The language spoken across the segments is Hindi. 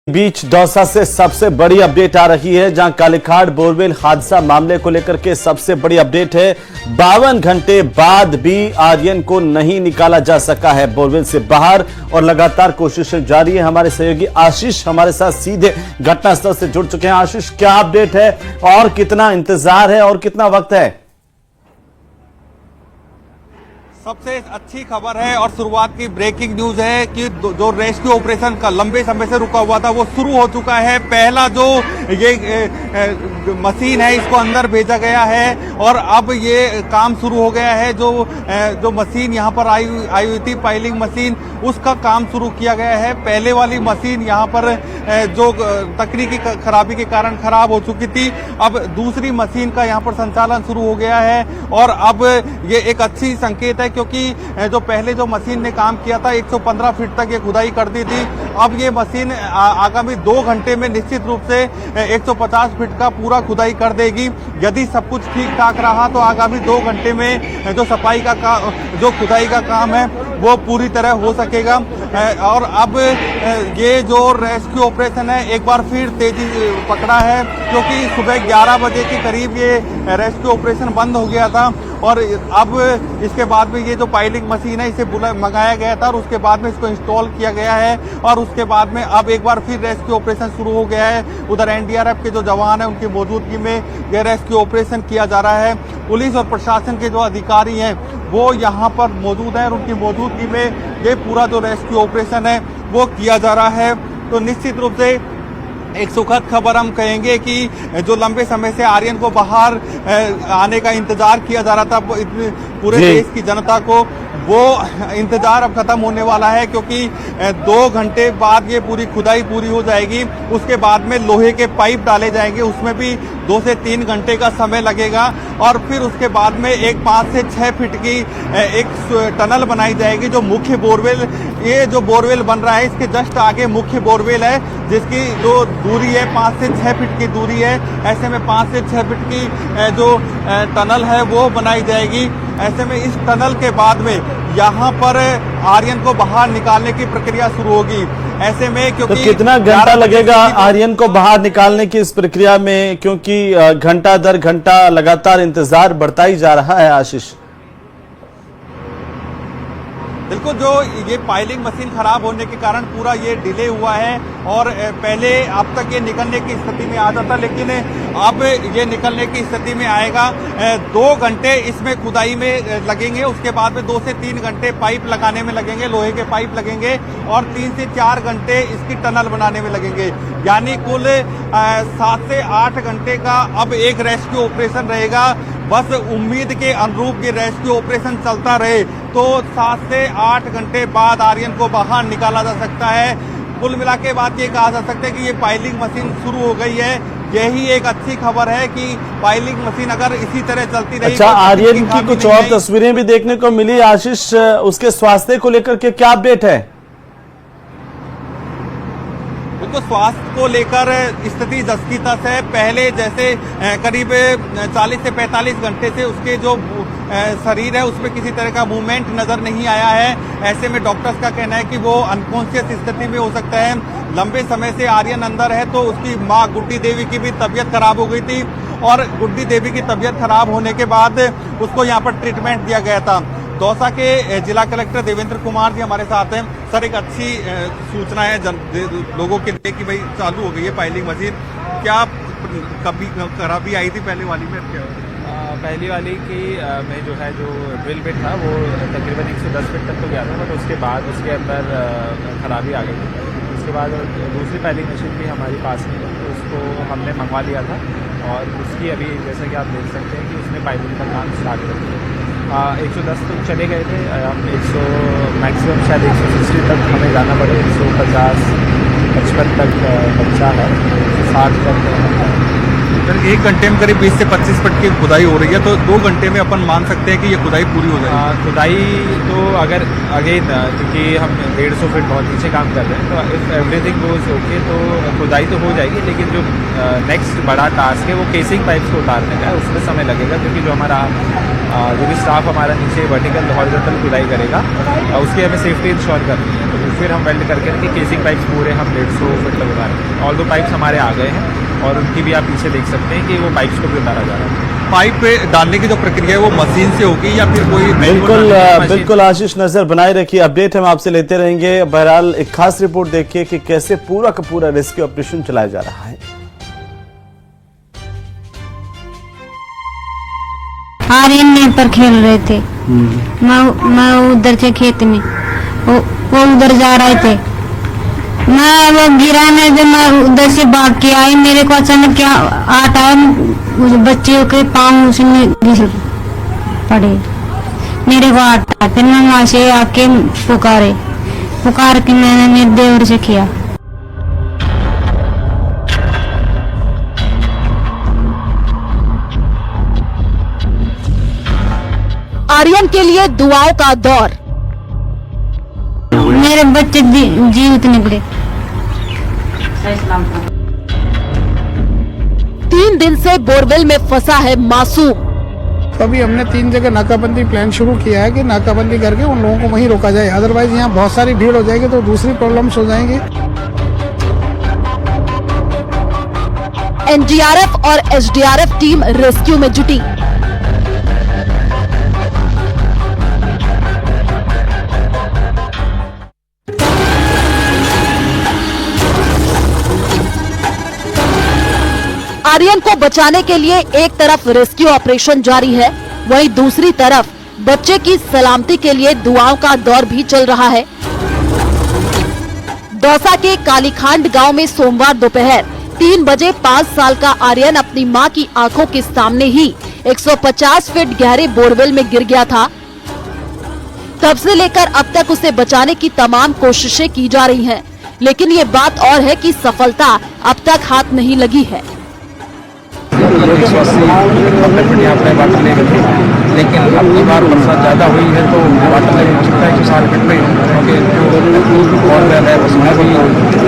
बीच दौसा से सबसे बड़ी अपडेट आ रही है, जहां कालीखाड़ बोरवेल हादसा मामले को लेकर के सबसे बड़ी अपडेट है। 52 घंटे बाद भी आर्यन को नहीं निकाला जा सका है बोरवेल से बाहर और लगातार कोशिशें जारी है। हमारे सहयोगी आशीष हमारे साथ सीधे घटनास्थल से जुड़ चुके हैं। आशीष, क्या अपडेट है और कितना इंतजार है और कितना वक्त है? सबसे अच्छी खबर है और शुरुआत की ब्रेकिंग न्यूज है कि जो रेस्क्यू ऑपरेशन का लंबे समय से रुका हुआ था वो शुरू हो चुका है। पहला जो ये मशीन है इसको अंदर भेजा गया है और अब ये काम शुरू हो गया है। जो मशीन यहाँ पर आई हुई थी, पाइलिंग मशीन, उसका काम शुरू किया गया है। पहले वाली मशीन यहाँ पर जो तकनीकी खराबी के कारण खराब हो चुकी थी, अब दूसरी मशीन का यहाँ पर संचालन शुरू हो गया है और अब ये एक अच्छी संकेत है, क्योंकि जो पहले जो मशीन ने काम किया था 115 फीट तक ये खुदाई कर दी थी। अब ये मशीन आगामी 2 घंटे में निश्चित रूप से 150 फीट का पूरा खुदाई कर देगी। यदि सब कुछ ठीक ठाक रहा तो आगामी 2 घंटे में जो सफाई का जो खुदाई का काम है वो पूरी तरह हो सकेगा। और अब ये जो रेस्क्यू ऑपरेशन है एक बार फिर तेजी पकड़ा है, क्योंकि सुबह 11 बजे के करीब ये रेस्क्यू ऑपरेशन बंद हो गया था और अब इसके बाद में ये जो पाइलिंग मशीन है इसे मंगाया गया था और उसके बाद में इसको इंस्टॉल किया गया है और उसके बाद में अब एक बार फिर रेस्क्यू ऑपरेशन शुरू हो गया है। उधर एनडीआरएफ के जो जवान है उनकी मौजूदगी में यह रेस्क्यू ऑपरेशन किया जा रहा है। पुलिस और प्रशासन के जो अधिकारी हैं वो यहाँ पर मौजूद हैं और उनकी मौजूदगी में ये पूरा जो रेस्क्यू ऑपरेशन है वो किया जा रहा है। तो निश्चित रूप से एक सुखद खबर हम कहेंगे कि जो लंबे समय से आर्यन को बाहर आने का इंतजार किया जा रहा था पूरे देश की जनता को, वो इंतजार अब खत्म होने वाला है, क्योंकि 2 घंटे बाद ये पूरी खुदाई पूरी हो जाएगी। उसके बाद में लोहे के पाइप डाले जाएंगे, उसमें भी 2 से 3 घंटे का समय लगेगा और फिर उसके बाद में एक 5 से 6 फीट की एक टनल बनाई जाएगी। जो मुख्य बोरवेल, ये जो बोरवेल बन रहा है इसके जस्ट आगे मुख्य बोरवेल है, जिसकी जो दूरी है 5 से 6 फीट की दूरी है। ऐसे में 5 से 6 फीट की जो टनल है वो बनाई जाएगी। ऐसे में इस टनल के बाद में यहाँ पर आर्यन को बाहर निकालने की प्रक्रिया शुरू होगी। ऐसे में क्योंकि तो कितना घंटा लगेगा आर्यन को बाहर निकालने की इस प्रक्रिया में, क्योंकि घंटा दर घंटा लगातार इंतजार बढ़ता ही जा रहा है? आशीष, बिल्कुल, जो ये पाइलिंग मशीन खराब होने के कारण पूरा ये डिले हुआ है और पहले अब तक ये निकलने की स्थिति में आ जाता, लेकिन अब ये निकलने की स्थिति में आएगा। 2 घंटे इसमें खुदाई में लगेंगे, उसके बाद में 2 से 3 घंटे पाइप लगाने में लगेंगे, लोहे के पाइप लगेंगे और 3 से 4 घंटे इसकी टनल बनाने में लगेंगे। यानी कुल 7 से 8 घंटे का अब एक रेस्क्यू ऑपरेशन रहेगा। बस उम्मीद के अनुरूप ये रेस्क्यू ऑपरेशन चलता रहे तो 7 से 8 घंटे बाद आर्यन को बाहर निकाला जा सकता है। कुल मिला के बात ये कहा जा सकता है कि ये पाइलिंग मशीन शुरू हो गई है। यही एक अच्छी खबर है कि पाइलिंग मशीन अगर इसी तरह चलती रही। अच्छा, आर्यन की कुछ और तस्वीरें भी देखने को मिली। आशीष, उसके स्वास्थ्य को लेकर के क्या अपडेट है? तो स्वास्थ्य को लेकर स्थिति जस की तस है। पहले जैसे करीब 40 से 45 घंटे से उसके जो शरीर है उसमें किसी तरह का मूवमेंट नजर नहीं आया है। ऐसे में डॉक्टर्स का कहना है कि वो अनकॉन्शियस स्थिति में हो सकता है। लंबे समय से आर्यन अंदर है, तो उसकी माँ गुड्डी देवी की भी तबीयत खराब हो गई थी और गुड्डी देवी की तबीयत खराब होने के बाद उसको यहाँ पर ट्रीटमेंट दिया गया था। दौसा के जिला कलेक्टर देवेंद्र कुमार जी हमारे साथ हैं। सर, एक अच्छी सूचना है लोगों के लिए कि भाई चालू हो गई है पाइलिंग मशीन। क्या कभी खराबी आई थी पहले वाली में? पहली वाली की में जो है जो ड्रिल बिट था वो तकरीबन 110 फीट तक तो गया था, बट उसके बाद उसके अंदर खराबी आ गई थी। उसके बाद दूसरी पाइलिंग मशीन भी हमारे पास नहीं है, तो उसको हमने मंगवा लिया था और उसकी अभी जैसा कि आप देख सकते हैं कि उसने पाइलिंग का काम स्टार्ट कर दिया। 110 तक चले गए थे, हम 100 मैक्सिमम शायद 160 तक हमें जाना पड़े। 150 55 तक बच्चा है, 60 तक। सर, 1 घंटे में करीब 20 से 25 फीट की खुदाई हो रही है, तो 2 घंटे में अपन मान सकते हैं कि ये खुदाई पूरी हो जाएगी? खुदाई तो अगर अगेन क्योंकि हम 150 फीट बहुत नीचे काम कर रहे हैं, तो इफ़ एवरीथिंग गोज ओके तो खुदाई तो हो जाएगी। लेकिन जो नेक्स्ट बड़ा टास्क है वो केसिंग पाइप्स को उतारने का है, उसमें समय लगेगा, क्योंकि जो हमारा जो भी स्टाफ हमारा नीचे वर्टिकल हॉरिजॉन्टल खुदाई करेगा उसकी हमें सेफ्टी इंश्योर करनी है। तो फिर हम वेल्ड करके इनकी केसिंग पाइप्स पूरे हम 150 फीट तक उतारे। ऑल दो पाइप्स हमारे आ गए हैं और उनकी भी आप पीछे देख सकते हैं कि वो पाइप्स को भी उतारा जा रहा है। पाइप पे डालने की जो प्रक्रिया है वो मशीन से होगी या फिर कोई बिल्कुल आशीष, नजर बनाए रखिए, अपडेट हम आपसे लेते रहेंगे। बहरहाल एक खास रिपोर्ट देखिए कि कैसे पूरा का पूरा रेस्क्यू ऑपरेशन चलाया जा रहा है। आर्यन नेट पर खेल रहे थे। मैं उधर से खेत में, वो उधर जा रहे थे। मैं वो गिरा नहीं, जब मैं उधर से भाग के आई, मेरे को अचानक क्या आटा उस बच्चे के पाँव उसमें घिस पड़े, मेरे को आटा। फिर मैं वहां से आके पुकार के मैंने मेरे देवर से किया। आर्यन के लिए दुआओं का दौर। मेरे बच्चे जीवित निकले। 3 दिन से बोरवेल में फंसा है मासूम। अभी हमने 3 जगह नाकाबंदी प्लान शुरू किया है कि नाकाबंदी करके उन लोगों को वहीं रोका जाए, अदरवाइज यहाँ बहुत सारी भीड़ हो जाएगी तो दूसरी प्रॉब्लम्स हो जाएंगी। एनडीआरएफ और एसडीआरएफ टीम रेस्क्यू में जुटी। आर्यन को बचाने के लिए एक तरफ रेस्क्यू ऑपरेशन जारी है, वहीं दूसरी तरफ बच्चे की सलामती के लिए दुआओं का दौर भी चल रहा है। दौसा के कालीखांड गांव में सोमवार दोपहर 3 बजे 5 साल का आर्यन अपनी मां की आंखों के सामने ही 150 फीट गहरे बोरवेल में गिर गया था। तब से लेकर अब तक उसे बचाने की तमाम कोशिशें की जा रही हैं, लेकिन ये बात और है कि सफलता अब तक हाथ नहीं लगी है। यहाँ पे वाटर लेवल थी, लेकिन अब की बार बरसात ज़्यादा हुई है तो वाटर लेवल हो सकता है कि साल घट रही क्योंकि जो बॉरवेल है उसमें भी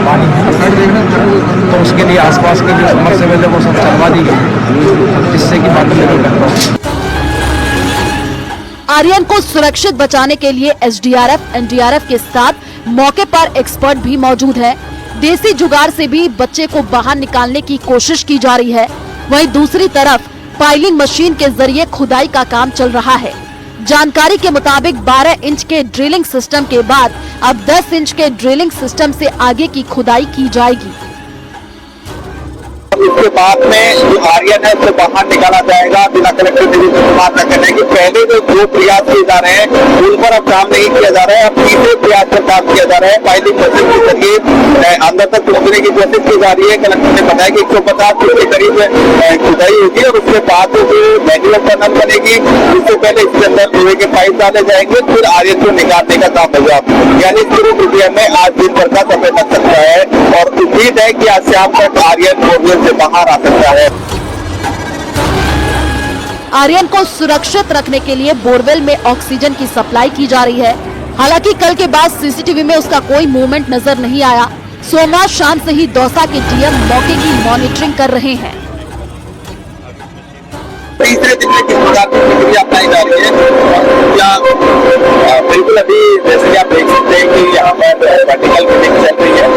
पानी है, तो उसके लिए आसपास के जो समरसेबल है वो सब चलवा दी गई जिससे कि वाटर लेवल घट रहा। आर्यन को सुरक्षित बचाने के लिए एसडीआरएफ, एनडीआरएफ के साथ मौके पर एक्सपर्ट भी मौजूद है। देसी जुगाड़ से भी बच्चे को बाहर निकालने की कोशिश की जा रही है। वहीं दूसरी तरफ पाइलिंग मशीन के जरिए खुदाई का काम चल रहा है। जानकारी के मुताबिक 12 इंच के ड्रिलिंग सिस्टम के बाद अब 10 इंच के ड्रिलिंग सिस्टम से आगे की खुदाई की जाएगी। इसके बाद में जो आर्यन है उसे बाहर निकाला जाएगा जिला कलेक्टर डिवीजन से बात करने की। पहले जो प्रयास किए जा रहे हैं उन पर अब काम नहीं किया जा रहा है, अब तीसरे प्रयास पर काम किया जा रहा है। पाइलिंग मशीन के जरिए अंदर तक पहुंचने की कोशिश की जा रही है। कलेक्टर ने बताया कि 150 फीट के करीब खुदाई होगी और उसके बाद जो मैनुअल टनल बनेगी, उससे पहले इसके अंदर लोहे के पाइप डाले जाएंगे, फिर आर्यन को निकालने का काम होगा। यानी पूरी प्रक्रिया में आज दिन भर का समय लग सकता है और उम्मीद है कि आज शाम तक आर्यन बोरवेल से बाहर आ सकता है। आर्यन को सुरक्षित रखने के लिए बोरवेल में ऑक्सीजन की सप्लाई की जा रही है। हालांकि कल के बाद सीसीटीवी में उसका कोई मूवमेंट नजर नहीं आया। सोमवार शाम से ही दौसा के डीएम मौके की मॉनिटरिंग कर रहे हैं। तीसरे दिन में किस प्रकार की प्रक्रिया अपनाई जा रही है या बिल्कुल अभी जैसे कि आप देख सकते हैं कि यहाँ पर वर्टिकल मीटिंग चल रही है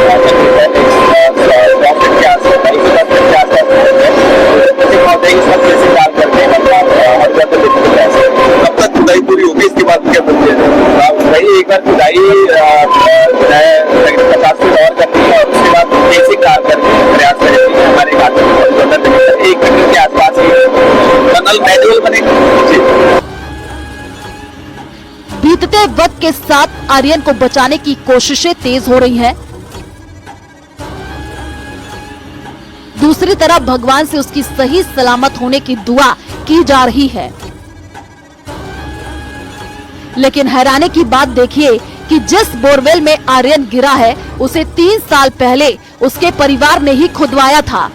कब तक खुदाई पूरी होगी इसके बाद क्या बोलते हैं वही एक बार खुदाई 50 फीट और करनी है और उसके बाद बेसिक कार करके प्रयास करेंगे हमारे एक घंटे के आसपास ही टनल मैनुअल बनेगा। बीतते वक्त के साथ आर्यन को बचाने की कोशिशें तेज हो रही हैं। दूसरी तरफ भगवान से उसकी सही सलामत होने की दुआ की जा रही है। लेकिन हैरानी की बात देखिए कि जिस बोरवेल में आर्यन गिरा है उसे 3 साल पहले उसके परिवार ने ही खुदवाया था।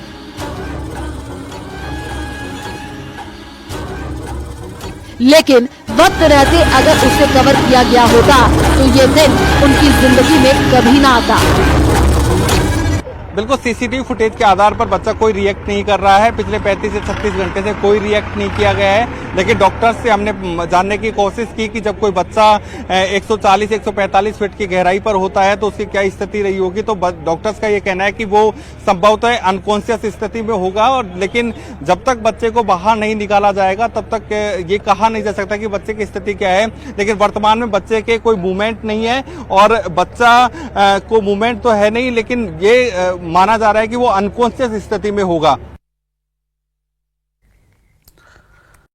लेकिन वक्त रहते अगर उसे कवर किया गया होता तो ये दिन उनकी जिंदगी में कभी ना आता। बिल्कुल सीसीटीवी फुटेज के आधार पर बच्चा कोई रिएक्ट नहीं कर रहा है। पिछले 35 से 36 घंटे से कोई रिएक्ट नहीं किया गया है। लेकिन डॉक्टर्स से हमने जानने की कोशिश की कि जब कोई बच्चा 140-145 फीट की गहराई पर होता है तो उसकी क्या स्थिति रही होगी, तो डॉक्टर्स का ये कहना है कि वो संभवतः अनकॉन्शियस स्थिति में होगा। और लेकिन जब तक बच्चे को बाहर नहीं निकाला जाएगा तब तक ये कहा नहीं जा सकता कि बच्चे की स्थिति क्या है। लेकिन वर्तमान में बच्चे के कोई मूवमेंट नहीं है और बच्चा को मूवमेंट तो है नहीं, लेकिन ये माना जा रहा है कि वो अनकॉन्शियस स्थिति में होगा।